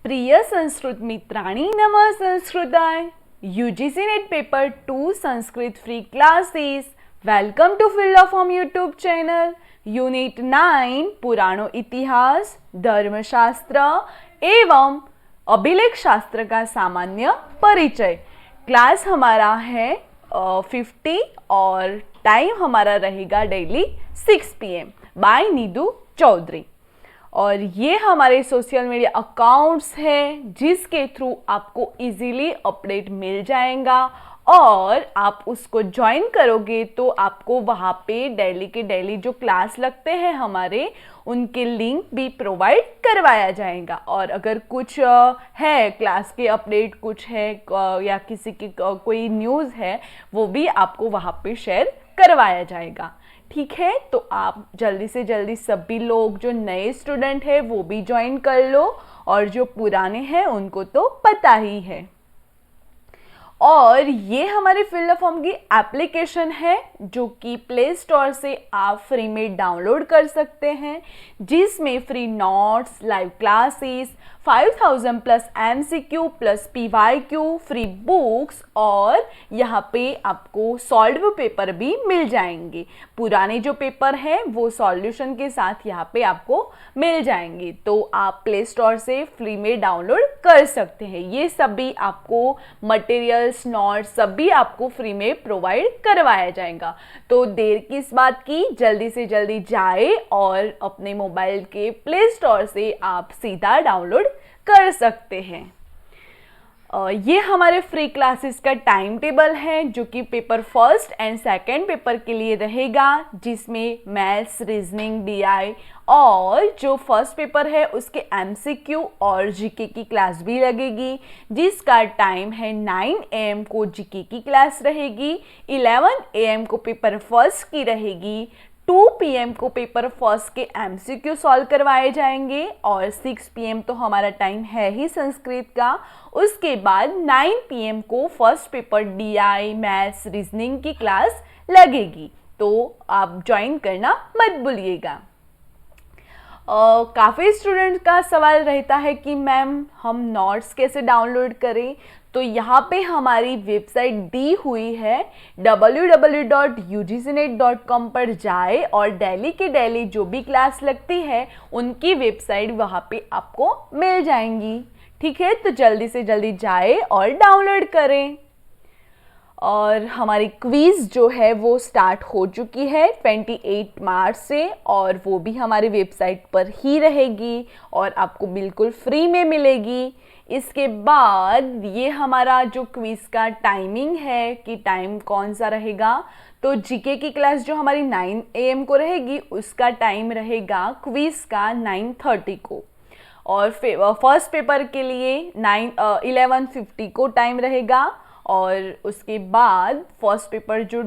प्रिय संस्कृत मित्राणी नमः संस्कृताय UGC net paper 2 Sanskrit free classes welcome to field of home YouTube channel unit 9 पुराणों इतिहास धर्मशास्त्र एवं अभिलेख शास्त्र का सामान्य परिचय। क्लास हमारा है 50 और टाइम हमारा रहेगा डेली 6 PM बाय नीदू चौधरी। और ये हमारे सोशल मीडिया अकाउंट्स हैं जिसके थ्रू आपको इजीली अपडेट मिल जाएगा और आप उसको ज्वाइन करोगे तो आपको वहाँ पे डेली के डेली जो क्लास लगते हैं हमारे उनके लिंक भी प्रोवाइड करवाया जाएगा। और अगर कुछ है क्लास के अपडेट कुछ है या किसी की कोई न्यूज़ है वो भी आपको वहाँ पे शेयर करवाया जाएगा। ठीक है, तो आप जल्दी से जल्दी सभी लोग जो नए स्टूडेंट हैं वो भी ज्वाइन कर लो और जो पुराने हैं उनको तो पता ही है। और ये हमारे फील्ड ऑफ होम की एप्लीकेशन है जो कि प्ले स्टोर से आप फ्री में डाउनलोड कर सकते हैं, जिसमें free notes, live classes, 5000 plus MCQ plus PYQ, free books और यहाँ पे आपको सॉल्व पेपर भी मिल जाएंगे। पुराने जो पेपर हैं वो सॉल्यूशन के साथ यहाँ पे आपको मिल जाएंगे, तो आप प्ले स्टोर से फ्री में डाउनलोड कर सकते हैं। ये सभी आपको मटेरियल्स, नोट्स सभी आपको फ्री में प्रोवाइड करवाया जाएगा। तो देर किस बात की, जल्दी से जल्दी जाए और अपने मोबाइल के प्ले स्टोर से आप सीधा डाउनलोड कर सकते हैं। ये हमारे फ्री क्लासेस का टाइम टेबल है जो कि paper first and second paper के लिए रहेगा, जिसमें मैथ्स, रीजनिंग, DI और जो फर्स्ट पेपर है उसके MCQ और GK की क्लास भी लगेगी, जिसका टाइम है 9 AM को GK की क्लास रहेगी, 11 AM को पेपर फर्स्ट की रहेगी, 2 PM को पेपर फर्स्ट के MCQ सॉल्व करवाए जाएंगे और 6 PM तो हमारा टाइम है ही संस्कृत का। उसके बाद 9 PM को first paper DI, maths, reasoning की क्लास लगेगी, तो आप ज्वाइन करना मत भूलिएगा। काफ़ी स्टूडेंट का सवाल रहता है कि मैम हम नोट्स कैसे डाउनलोड करें, तो यहाँ पे हमारी वेबसाइट दी हुई है www.ugcnet.com पर जाए और डेली के डेली जो भी क्लास लगती है उनकी वेबसाइट वहाँ पे आपको मिल जाएंगी। ठीक है, तो जल्दी से जल्दी जाए और डाउनलोड करें। और हमारी क्विज़ जो है वो स्टार्ट हो चुकी है 28 मार्च से और वो भी हमारी वेबसाइट पर ही रहेगी और आपको बिल्कुल फ्री में मिलेगी। इसके बाद ये हमारा जो क्विज़ का टाइमिंग है कि टाइम कौन सा रहेगा, तो GK की क्लास जो हमारी 9 AM को रहेगी उसका टाइम रहेगा क्विज़ का 9:30 को और फर्स्ट पेपर के लिए 11:50 को टाइम रहेगा और उसके बाद फर्स्ट पेपर जो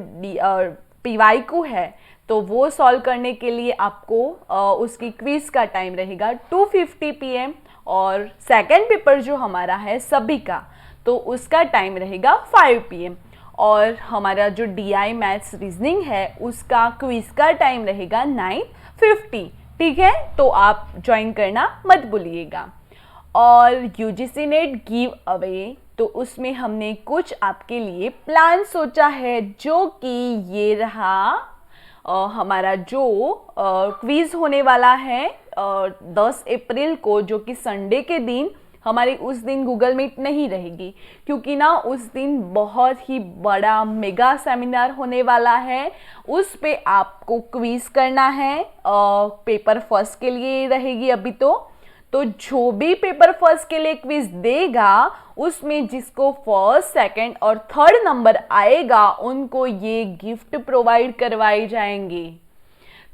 PYQ है तो वो सॉल्व करने के लिए आपको उसकी क्विज़ का टाइम रहेगा 2:50 PM और सेकंड पेपर जो हमारा है सभी का तो उसका टाइम रहेगा 5 PM और हमारा जो DI, मैथ्स, रीजनिंग है उसका क्विज़ का टाइम रहेगा 9:50। ठीक है, तो आप ज्वाइन करना मत भूलिएगा। और UGC नेट गिव अवे, तो उसमें हमने कुछ आपके लिए प्लान सोचा है जो कि ये रहा हमारा जो क्विज़ होने वाला है 10 अप्रैल को, जो कि संडे के दिन हमारी उस दिन गूगल मीट नहीं रहेगी क्योंकि ना उस दिन बहुत ही बड़ा मेगा सेमिनार होने वाला है। उस पे आपको क्विज़ करना है, पेपर फर्स्ट के लिए रहेगी अभी तो जो भी पेपर फर्स्ट के लिए क्विज देगा उसमें जिसको फर्स्ट, सेकंड और थर्ड नंबर आएगा उनको ये गिफ्ट प्रोवाइड करवाए जाएंगे।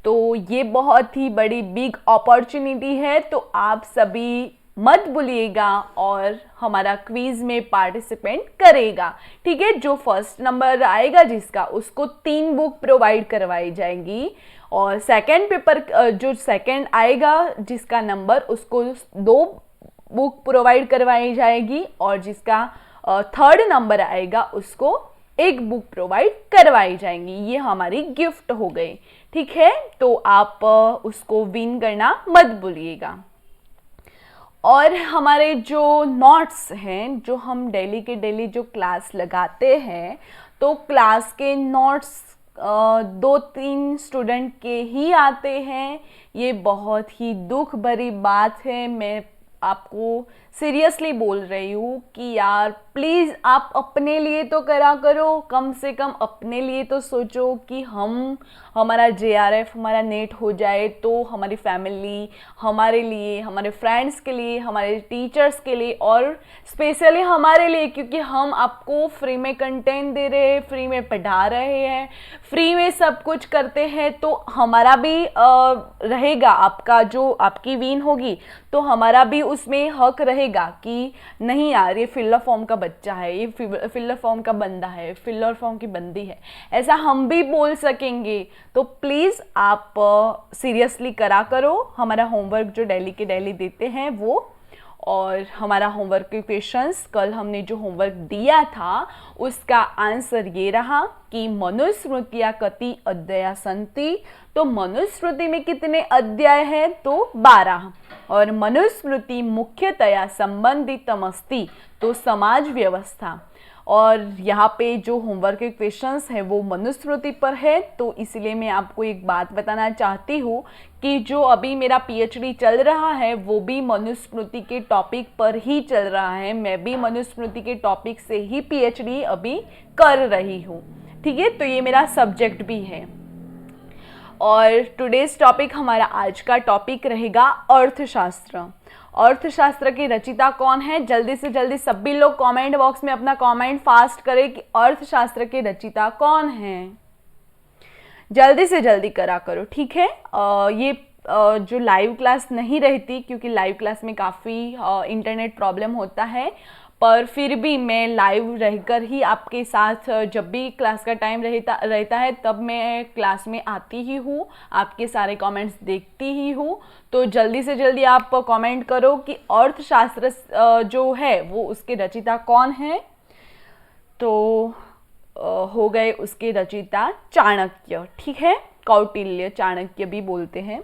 तो ये बहुत ही बड़ी बिग अपॉर्चुनिटी है, तो आप सभी मत भूलिएगा और हमारा क्विज में पार्टिसिपेट करेगा। ठीक है, जो फर्स्ट नंबर आएगा जिसका उसको 3 बुक प्रोवाइड करवाई जाएंगी और सेकंड पेपर जो सेकंड आएगा जिसका नंबर उसको 2 बुक प्रोवाइड करवाई जाएगी और जिसका थर्ड नंबर आएगा उसको 1 बुक प्रोवाइड करवाई जाएंगी। ये हमारी गिफ्ट हो गई। ठीक है, तो आप उसको विन करना मत भूलिएगा। और हमारे जो नोट्स हैं, जो हम डेली के डेली जो क्लास लगाते हैं, तो क्लास के नोट्स 2-3 स्टूडेंट के ही आते हैं। ये बहुत ही दुख भरी बात है। मैं आपको सीरियसली बोल रही हूँ कि यार प्लीज़ आप अपने लिए तो करा करो, कम से कम अपने लिए तो सोचो कि हमारा JRF हमारा नेट हो जाए तो हमारी फैमिली, हमारे लिए, हमारे फ्रेंड्स के लिए, हमारे टीचर्स के लिए और स्पेशली हमारे लिए, क्योंकि हम आपको फ्री में कंटेंट दे रहे हैं, फ्री में पढ़ा रहे हैं, फ्री में सब कुछ करते हैं, तो हमारा भी रहेगा, आपका जो आपकी विन होगी तो हमारा भी उसमें हक रहेगा कि नहीं यार ये फिलर फॉर्म का बच्चा है, ये फिलर फॉर्म का बंदा है, फिलर फॉर्म की बंदी है, ऐसा हम भी बोल सकेंगे। तो प्लीज़ आप सीरियसली करा करो हमारा होमवर्क जो डेली के डेली देते हैं वो। और हमारा होमवर्क के क्वेश्चंस, कल हमने जो होमवर्क दिया था उसका आंसर ये रहा कि मनुस्मृतिया कति अध्याया सन्ति। तो मनुस्मृति में कितने अध्याय हैं? तो 12। और मनुस्मृति मुख्यतया संबंधितमस्ति, तो समाज व्यवस्था। और यहाँ पे जो होमवर्क के क्वेश्चंस हैं वो मनुस्मृति पर है, तो इसलिए मैं आपको एक बात बताना चाहती हूँ कि जो अभी मेरा PhD चल रहा है वो भी मनुस्मृति के टॉपिक पर ही चल रहा है। मैं भी मनुस्मृति के टॉपिक से ही PhD अभी कर रही हूँ, ठीक है। तो ये मेरा सब्जेक्ट भी है। और टुडेज टॉपिक, हमारा आज का टॉपिक रहेगा अर्थशास्त्र। अर्थशास्त्र की रचिता कौन है? जल्दी से जल्दी सभी लोग कमेंट बॉक्स में अपना कमेंट फास्ट करें कि अर्थशास्त्र की रचिता कौन है। जल्दी से जल्दी करा करो, ठीक है। ये जो लाइव क्लास नहीं रहती, क्योंकि लाइव क्लास में काफ़ी इंटरनेट प्रॉब्लम होता है, पर फिर भी मैं लाइव रहकर ही आपके साथ, जब भी क्लास का टाइम रहता है तब मैं क्लास में आती ही हूँ, आपके सारे कमेंट्स देखती ही हूँ। तो जल्दी से जल्दी आप कमेंट करो कि अर्थशास्त्र जो है वो उसके रचिता कौन है। तो हो गए उसके रचिता चाणक्य, ठीक है, कौटिल्य, चाणक्य भी बोलते हैं।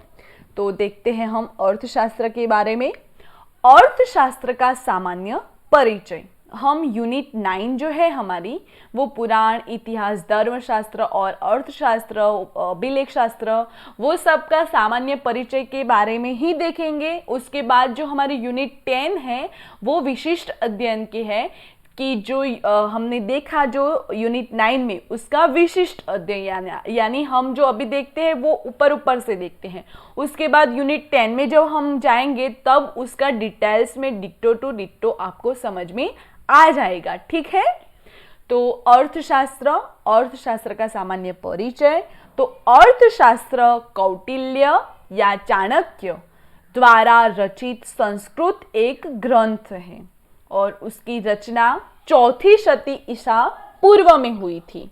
तो देखते हैं हम अर्थशास्त्र के बारे में। अर्थशास्त्र का सामान्य परिचय। हम यूनिट 9 जो है हमारी, वो पुराण, इतिहास, धर्मशास्त्र और अर्थशास्त्र, अभिलेख शास्त्र, वो सब का सामान्य परिचय के बारे में ही देखेंगे। उसके बाद जो हमारी यूनिट 10 है वो विशिष्ट अध्ययन की है, कि जो हमने देखा जो यूनिट 9 में उसका विशिष्ट अध्ययन, यानी हम जो अभी देखते हैं वो ऊपर ऊपर से देखते हैं। उसके बाद यूनिट 10 में जब हम जाएंगे तब उसका डिटेल्स में डिट्टो टू डिट्टो आपको समझ में आ जाएगा, ठीक है। तो अर्थशास्त्र का सामान्य परिचय। तो अर्थशास्त्र कौटिल्य या चाणक्य द्वारा रचित संस्कृत एक ग्रंथ है और उसकी रचना 4वीं शती ईसा पूर्व में हुई थी।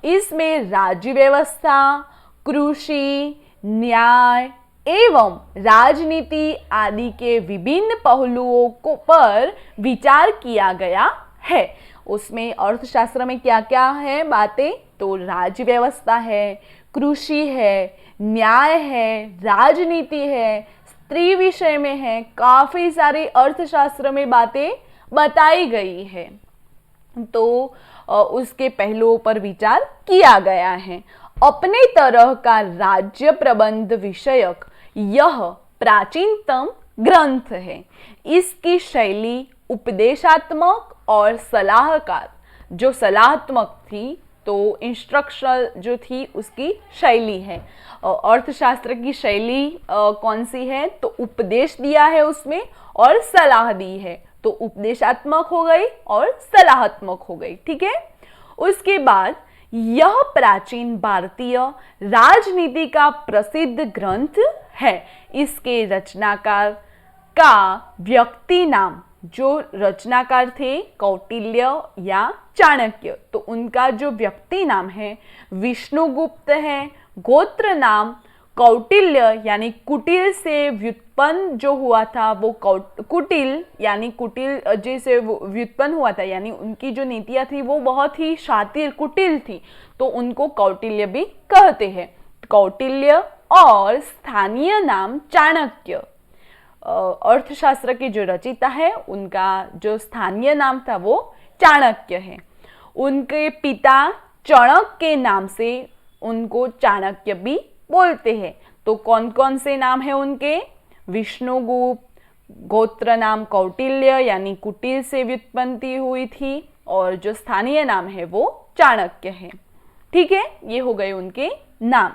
इसमें राज्य व्यवस्था, कृषि, न्याय एवं राजनीति आदि के विभिन्न पहलुओं को पर विचार किया गया है। उसमें अर्थशास्त्र में क्या क्या है बातें? तो राज्य व्यवस्था है, कृषि है, न्याय है, राजनीति है, स्त्री विषय में है, काफी सारी अर्थशास्त्र में बातें बताई गई है। तो उसके पहलुओं पर विचार किया गया है। अपने तरह का राज्य प्रबंध विषयक यह प्राचीनतम ग्रंथ है। इसकी शैली उपदेशात्मक और सलाहकार, जो सलाहात्मक थी, तो इंस्ट्रक्शनल जो थी उसकी शैली है। अर्थशास्त्र की शैली कौन सी है? तो उपदेश दिया है उसमें और सलाह दी है, तो उपदेशात्मक हो गई और सलाहात्मक हो गई, ठीक है। उसके बाद यह प्राचीन भारतीय राजनीति का प्रसिद्ध ग्रंथ है। इसके रचनाकार का व्यक्ति नाम, जो रचनाकार थे कौटिल्य या चाणक्य, तो उनका जो व्यक्ति नाम है विष्णुगुप्त है। गोत्र नाम कौटिल्य यानी कुटिल से व्युत्पन्न जो हुआ था वो कुटिल यानी कुटिल जैसे व्युत्पन्न हुआ था, यानी उनकी जो नीतियाँ थी वो बहुत ही शातिर कुटिल थी, तो उनको कौटिल्य भी कहते हैं। कौटिल्य और स्थानीय नाम चाणक्य। अर्थशास्त्र के जो रचयिता है उनका जो स्थानीय नाम था वो चाणक्य है। उनके पिता चणक के नाम से उनको चाणक्य भी बोलते हैं। तो कौन कौन से नाम है उनके? विष्णुगुप्त, गोत्र नाम कौटिल्य यानी कुटिल से व्युत्पत्ति हुई थी, और जो स्थानीय नाम है वो चाणक्य है। ठीक है, ये हो गए उनके नाम।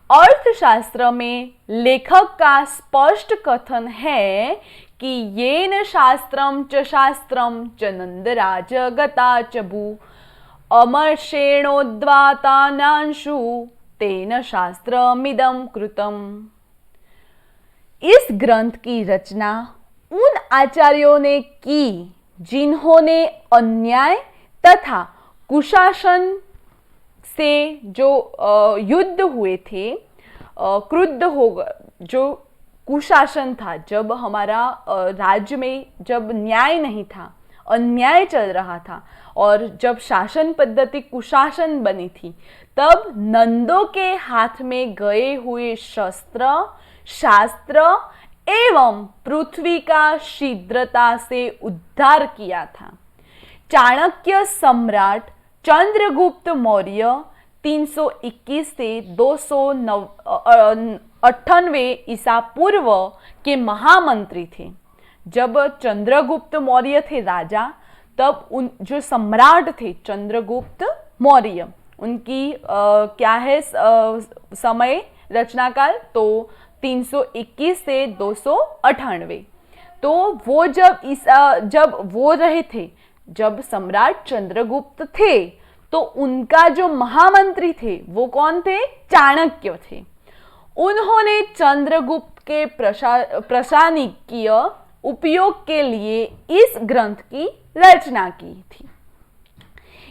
अर्थशास्त्र में लेखक का स्पष्ट कथन है कि येन शास्त्रम च नंदराज गता च भू अमर्षेणोद्वातानांशु तेन शास्त्रमिदं कृतम्। इस ग्रंथ की रचना उन आचार्यों ने की जिन्होंने अन्याय तथा कुशासन से जो युद्ध हुए थे, क्रुद्ध हो, जो कुशासन था, जब हमारा राज्य में जब न्याय नहीं था, अन्याय चल रहा था, और जब शासन पद्धति कुशासन बनी थी, तब नंदों के हाथ में गए हुए शस्त्र, शास्त्र एवं पृथ्वी का शीघ्रता से उद्धार किया था। चाणक्य सम्राट चंद्रगुप्त मौर्य 321 से 298 ईसा पूर्व के महामंत्री थे। जब चंद्रगुप्त मौर्य थे राजा, तब उन जो सम्राट थे चंद्रगुप्त मौर्य, उनकी क्या है समय रचना काल, तो 321 से 298। तो वो जब वो रहे थे, जब सम्राट चंद्रगुप्त थे, तो उनका जो महामंत्री थे वो कौन थे? चाणक्य थे। उन्होंने चंद्रगुप्त के प्रशासनिकीय उपयोग के लिए इस ग्रंथ की रचना की थी।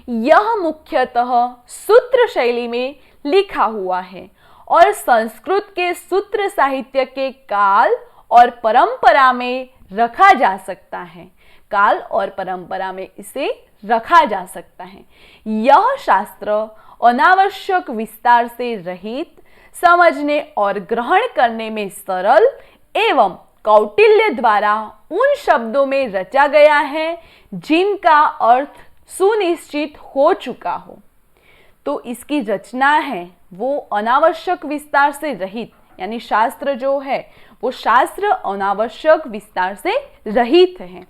यह मुख्यतः सूत्र शैली में लिखा हुआ है और संस्कृत के सूत्र साहित्य के काल और परंपरा में रखा जा सकता है। काल और परंपरा में इसे रखा जा सकता है। यह शास्त्र अनावश्यक विस्तार से रहित, समझने और ग्रहण करने में सरल एवं कौटिल्य द्वारा उन शब्दों में रचा गया है जिनका अर्थ सुनिश्चित हो चुका हो। तो इसकी रचना है वो अनावश्यक विस्तार से रहित, यानी शास्त्र जो है वो शास्त्र अनावश्यक विस्तार से रहित है,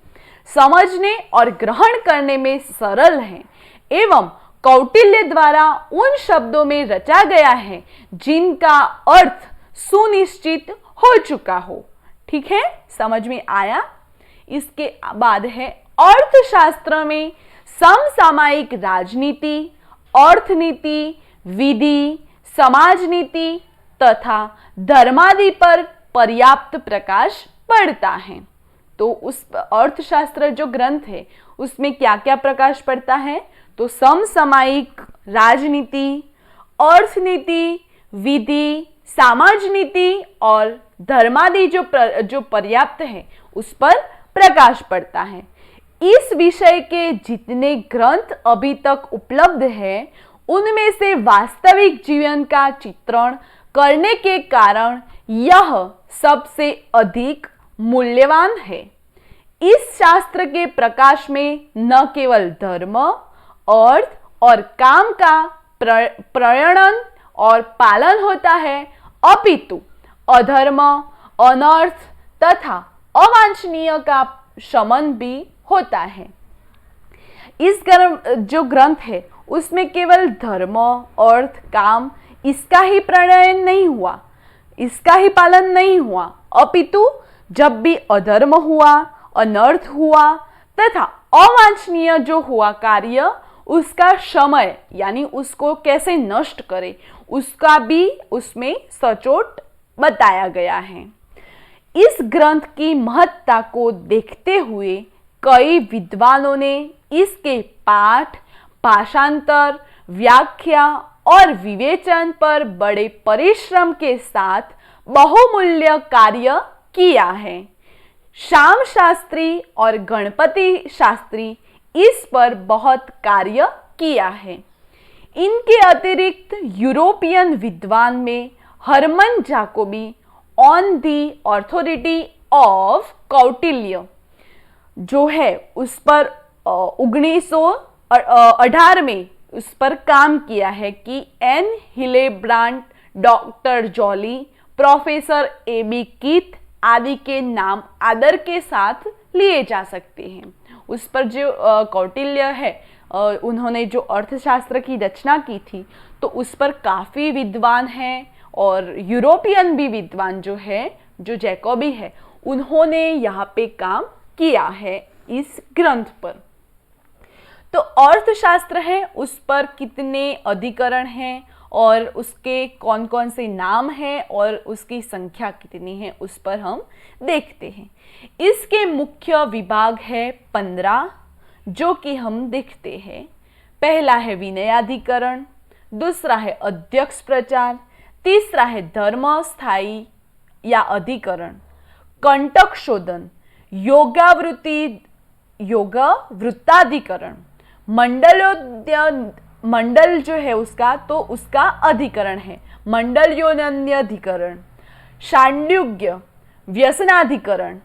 समझने और ग्रहण करने में सरल है एवं कौटिल्य द्वारा उन शब्दों में रचा गया है जिनका अर्थ सुनिश्चित हो चुका हो। ठीक है, समझ में आया? इसके बाद है अर्थशास्त्र में समसामयिक राजनीति, अर्थनीति, विधि, समाज नीति तथा धर्मादि पर पर्याप्त प्रकाश पड़ता है। तो उस अर्थशास्त्र जो ग्रंथ है उसमें क्या क्या प्रकाश पड़ता है? तो समसामयिक राजनीति, अर्थनीति, विधि, समाज नीति और धर्मादि जो पर्याप्त है उस पर प्रकाश पड़ता है। इस विषय के जितने ग्रंथ अभी तक उपलब्ध है उनमें से वास्तविक जीवन का चित्रण करने के कारण यह सबसे अधिक मूल्यवान है। इस शास्त्र के प्रकाश में न केवल धर्म, अर्थ और काम का प्रणयन और पालन होता है, अपितु अधर्म, अनर्थ तथा अवांछनीय का शमन भी होता है। इस जो ग्रंथ है उसमें केवल धर्म, अर्थ, काम इसका ही प्रणयन नहीं हुआ, इसका ही पालन नहीं हुआ, अपितु जब भी अधर्म हुआ, अनर्थ हुआ तथा अवांछनीय जो हुआ कार्य, उसका समय यानी उसको कैसे नष्ट करे उसका भी उसमें सचोट बताया गया है। इस ग्रंथ की महत्ता को देखते हुए कई विद्वानों ने इसके पाठ, भाषांतर, व्याख्या और विवेचन पर बड़े परिश्रम के साथ बहुमूल्य कार्य किया है। श्याम शास्त्री और गणपति शास्त्री इस पर बहुत कार्य किया है। इनके अतिरिक्त यूरोपियन विद्वान में Hermann Jacobi on the authority of Kautilya जो है उस पर 1918 में उस पर काम किया है कि N Hillebrandt, doctor Jolly, professor AB Keith आदि के नाम आदर के साथ लिए जा सकते हैं। उस पर जो कौटिल्य है उन्होंने जो अर्थशास्त्र की रचना की थी तो उस पर काफ़ी विद्वान हैं और यूरोपियन भी विद्वान जो है, जो जैकोबी है, उन्होंने यहाँ पे काम किया है इस ग्रंथ पर। तो अर्थशास्त्र है उस पर कितने अधिकरण हैं और उसके कौन कौन से नाम हैं और उसकी संख्या कितनी है उस पर हम देखते हैं। इसके मुख्य विभाग है 15 जो कि हम देखते हैं। पहला है विनयाधिकरण, दूसरा है अध्यक्ष प्रचार, तीसरा है धर्म स्थायी या अधिकरण, कंटक शोधन, योगावृत्ताधिकरण, मंडल जो है उसका तो उसका अधिकरण है मंडलयोन्यधिकरण, शांड्युग्य व्यसनाधिकरण,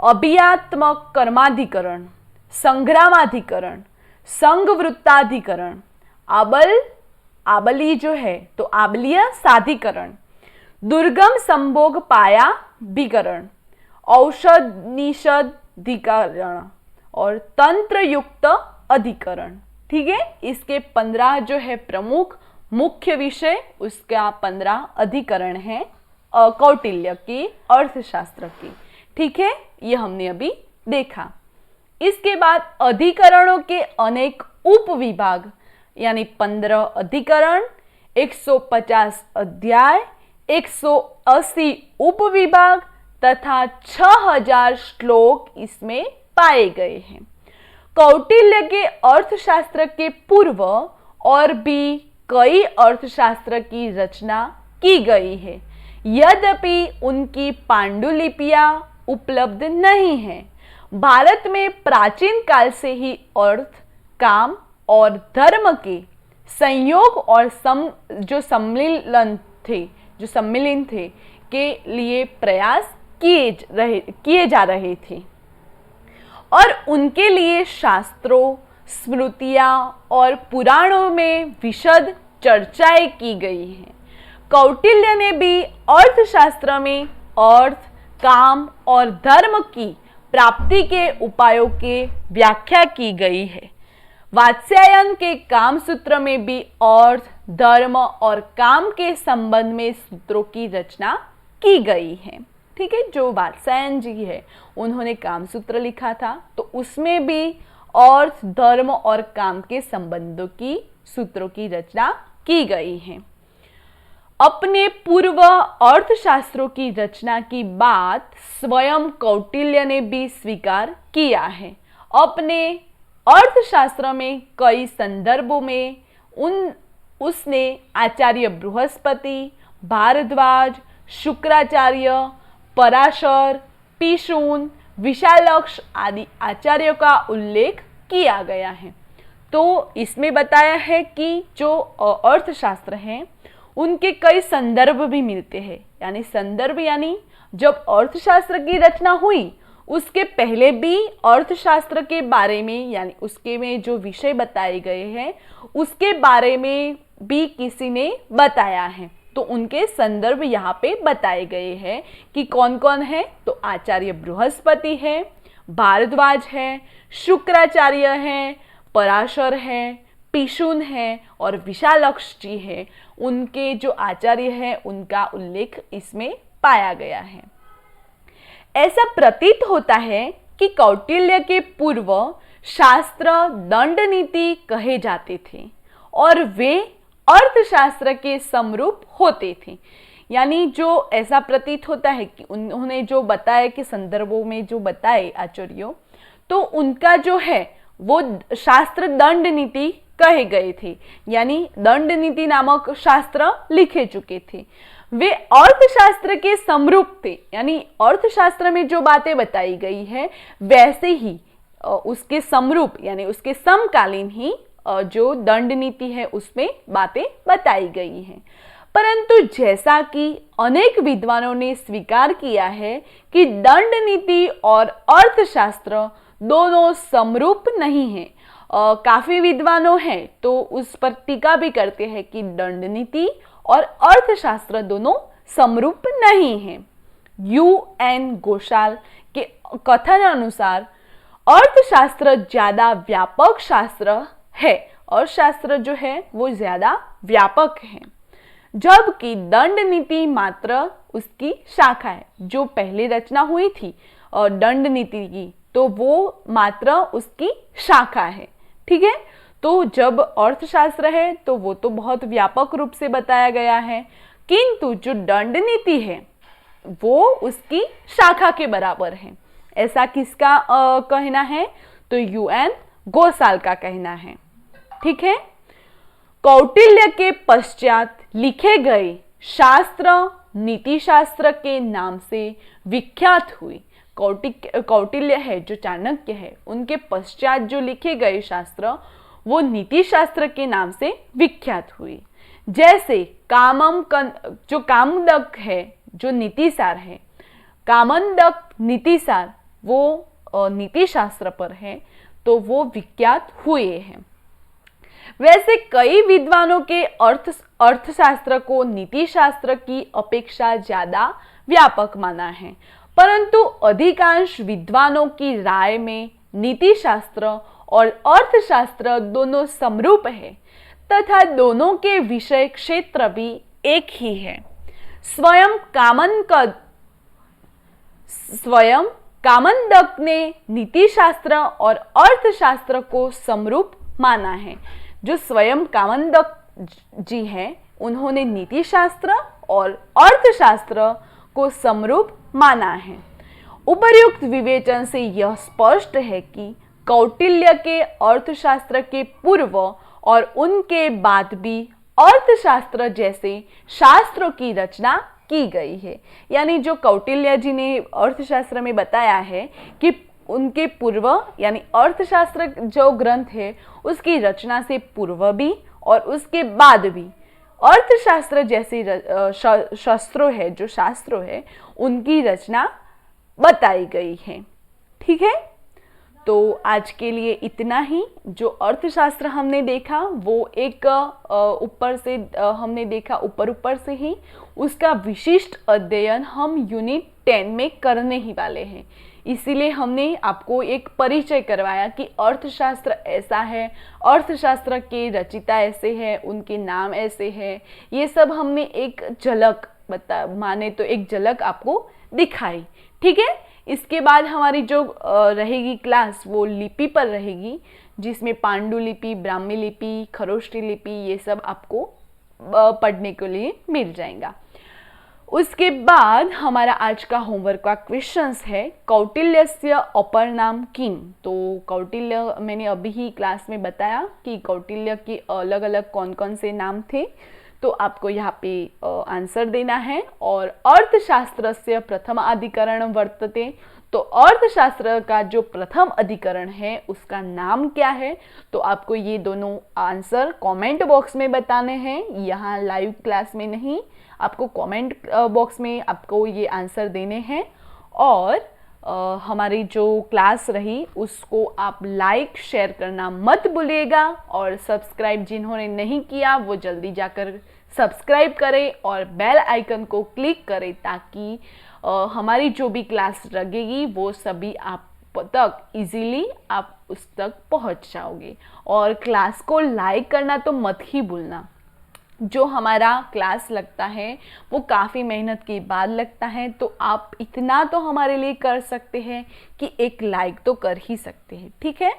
अभियात्मक कर्माधिकरण, संग्रामाधिकरण, संघवृत्ताधिकरण, आबली जो है तो आबलीय साधिकरण, दुर्गम संभोग पाया विकरण, औषध निषधिकरण और तंत्र युक्त अधिकरण। ठीक है, इसके 15 जो है प्रमुख मुख्य विषय, उसका 15 अधिकरण है कौटिल्य के अर्थशास्त्र की। ठीक है, ये हमने अभी देखा। इसके बाद अधिकरणों के अनेक उपविभाग यानी 15 अधिकरण, 150 अध्याय, 180 उपविभाग तथा 6000 श्लोक इसमें पाए गए हैं। कौटिल्य के अर्थशास्त्र के पूर्व और भी कई अर्थशास्त्र की रचना की गई है, यद्यपि उनकी पांडुलिपियां उपलब्ध नहीं है। भारत में प्राचीन काल से ही अर्थ, काम और धर्म के संयोग और जो सम्मिलन थे के लिए प्रयास किए जा रहे थे और उनके लिए शास्त्रों, स्मृतियां और पुराणों में विशद चर्चाएं की गई हैं। कौटिल्य ने भी अर्थशास्त्र में अर्थ, काम और धर्म की प्राप्ति के उपायों की व्याख्या की गई है। वात्स्यायन के काम सूत्र में भी अर्थ, धर्म और काम के संबंध में सूत्रों की रचना की गई है। ठीक है, जो वात्स्यायन जी है उन्होंने काम सूत्र लिखा था तो उसमें भी अर्थ, धर्म और काम के संबंधों की सूत्रों की रचना की गई है। अपने पूर्व अर्थशास्त्रों की रचना की बात स्वयं कौटिल्य ने भी स्वीकार किया है। अपने अर्थशास्त्र में कई संदर्भों में उसने आचार्य बृहस्पति, भारद्वाज, शुक्राचार्य, पराशर, पिशून, विशालक्ष आदि आचार्यों का उल्लेख किया गया है। तो इसमें बताया है कि जो अर्थशास्त्र हैं उनके कई संदर्भ भी मिलते हैं, यानी संदर्भ यानी जब अर्थशास्त्र की रचना हुई उसके पहले भी अर्थशास्त्र के बारे में यानी उसके में जो विषय बताए गए हैं उसके बारे में भी किसी ने बताया है, तो उनके संदर्भ यहाँ पे बताए गए हैं कि कौन कौन है। तो आचार्य बृहस्पति है, भारद्वाज है, शुक्राचार्य है, पराशर है, पिशून है और विशालक्ष जी है। उनके जो आचार्य हैं उनका उल्लेख इसमें पाया गया है। ऐसा प्रतीत होता है कि कौटिल्य के पूर्व शास्त्र दंड नीति कहे जाते थे और वे अर्थशास्त्र के समरूप होते थे। यानी जो ऐसा प्रतीत होता है कि उन्होंने जो बताया कि संदर्भों में जो बताए आचार्यों, तो उनका जो है वो शास्त्र दंड नीति कहे गए थे, यानी दंड नीति नामक शास्त्र लिखे चुके थे। वे अर्थशास्त्र के समरूप थे, यानी अर्थशास्त्र में जो बातें बताई गई है वैसे ही उसके समरूप यानी उसके समकालीन ही जो दंड नीति है उसमें बातें बताई गई हैं। परंतु जैसा कि अनेक विद्वानों ने स्वीकार किया है कि दंड नीति और अर्थशास्त्र दोनों समरूप नहीं हैं। काफी विद्वानों हैं तो उस पर टीका भी करते हैं कि दंड नीति और अर्थशास्त्र दोनों समरूप नहीं हैं। UN घोषाल के कथन अनुसार अर्थशास्त्र ज्यादा व्यापक शास्त्र है, अर्थशास्त्र जो है वो ज्यादा व्यापक है, जबकि दंड नीति मात्र उसकी शाखा है। जो पहली रचना हुई थी दंड नीति की, तो वो मात्र उसकी शाखा है। ठीक है, तो जब अर्थशास्त्र है तो वो तो बहुत व्यापक रूप से बताया गया है, किंतु जो दंड नीति है वो उसकी शाखा के बराबर है। ऐसा किसका कहना है? तो UN घोषाल का कहना है। ठीक है, कौटिल्य के पश्चात लिखे गए शास्त्र नीति शास्त्र के नाम से विख्यात हुई। कौटिल्य है जो चाणक्य है, उनके पश्चात जो लिखे गए शास्त्र वो नीति शास्त्र के नाम से विख्यात हुई। जैसे जो कामदक है, जो नीतिसार है, कामंदक नीतिसार वो नीति शास्त्र पर है, तो वो विख्यात हुए हैं। वैसे कई विद्वानों के अर्थशास्त्र को नीति शास्त्र की अपेक्षा ज्यादा व्यापक माना है, परंतु अधिकांश विद्वानों की राय में नीति शास्त्र और अर्थशास्त्र दोनों समरूप है तथा दोनों के विषय क्षेत्र भी एक ही है। स्वयं कामंदक ने नीति शास्त्र और अर्थशास्त्र को समरूप माना है। जो स्वयं कामंदक जी हैं, उन्होंने नीति शास्त्र और अर्थशास्त्र को समरूप माना है। उपर्युक्त विवेचन से यह स्पष्ट है कि कौटिल्य के अर्थशास्त्र के पूर्व और उनके बाद भी अर्थशास्त्र जैसे शास्त्रों की रचना की गई है। यानी जो कौटिल्य जी ने अर्थशास्त्र में बताया है कि उनके पूर्व यानी अर्थशास्त्र जो ग्रंथ है उसकी रचना से पूर्व भी और उसके बाद भी अर्थशास्त्र जैसे शास्त्रों है, जो शास्त्रों है, उनकी रचना बताई गई है। ठीक है, तो आज के लिए इतना ही। जो अर्थशास्त्र हमने देखा वो एक ऊपर से हमने देखा, ऊपर से ही। उसका विशिष्ट अध्ययन हम यूनिट 10 में करने ही वाले हैं। इसीलिए हमने आपको एक परिचय करवाया कि अर्थशास्त्र ऐसा है, अर्थशास्त्र के रचयिता ऐसे हैं, उनके नाम ऐसे हैं। ये सब हमने एक झलक माने तो एक झलक आपको दिखाई। ठीक है, इसके बाद हमारी जो रहेगी क्लास वो लिपि पर रहेगी, जिसमें पांडुलिपि, ब्राह्मी लिपि, खरोष्टी लिपि ये सब आपको पढ़ने के लिए मिल जाएगा। उसके बाद हमारा आज का होमवर्क का क्वेश्चंस है कौटिल्यस्य अपर नाम किम। तो कौटिल्य मैंने अभी ही क्लास में बताया कि कौटिल्य के अलग अलग कौन कौन से नाम थे, तो आपको यहाँ पे आंसर देना है। और अर्थशास्त्रस्य प्रथम अधिकरण वर्तते, तो अर्थशास्त्र का जो प्रथम अधिकरण है उसका नाम क्या है, तो आपको ये दोनों आंसर कमेंट बॉक्स में बताने हैं। यहाँ लाइव क्लास में नहीं, आपको कमेंट बॉक्स में आपको ये आंसर देने हैं। और हमारी जो क्लास रही उसको आप लाइक शेयर करना मत भूलिएगा, और सब्सक्राइब जिन्होंने नहीं किया वो जल्दी जाकर सब्सक्राइब करें और बेल आइकन को क्लिक करें, ताकि हमारी जो भी क्लास लगेगी वो सभी आप तक इजीली आप उस तक पहुंच जाओगे। और क्लास को लाइक करना तो मत ही भूलना। जो हमारा क्लास लगता है वो काफ़ी मेहनत के बाद लगता है, तो आप इतना तो हमारे लिए कर सकते हैं कि एक लाइक तो कर ही सकते हैं। ठीक है,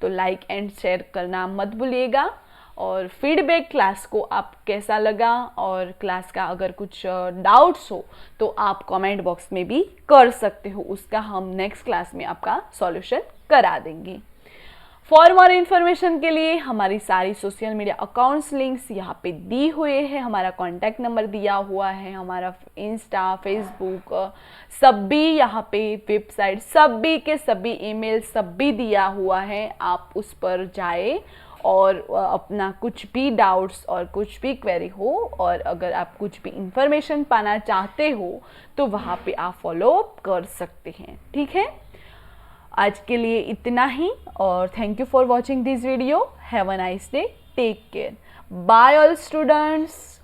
तो लाइक एंड शेयर करना मत भूलिएगा। और फीडबैक क्लास को आप कैसा लगा और क्लास का अगर कुछ डाउट्स हो तो आप कमेंट बॉक्स में भी कर सकते हो, उसका हम नेक्स्ट क्लास में आपका सॉल्यूशन करा देंगे। फॉर मोर इन्फॉर्मेशन के लिए हमारी सारी सोशल मीडिया अकाउंट्स लिंक्स यहाँ पे दी हुए हैं, हमारा कॉन्टैक्ट नंबर दिया हुआ है, हमारा इंस्टा, फेसबुक सब भी यहाँ पे, वेबसाइट सभी के सभी, ईमेल सब भी दिया हुआ है। आप उस पर जाए और अपना कुछ भी डाउट्स और कुछ भी क्वेरी हो, और अगर आप कुछ भी इंफॉर्मेशन पाना चाहते हो तो वहाँ पे आप फॉलो अप कर सकते हैं, ठीक है। आज के लिए इतना ही, और thank you for watching this video. Have a nice day, take care, bye all students.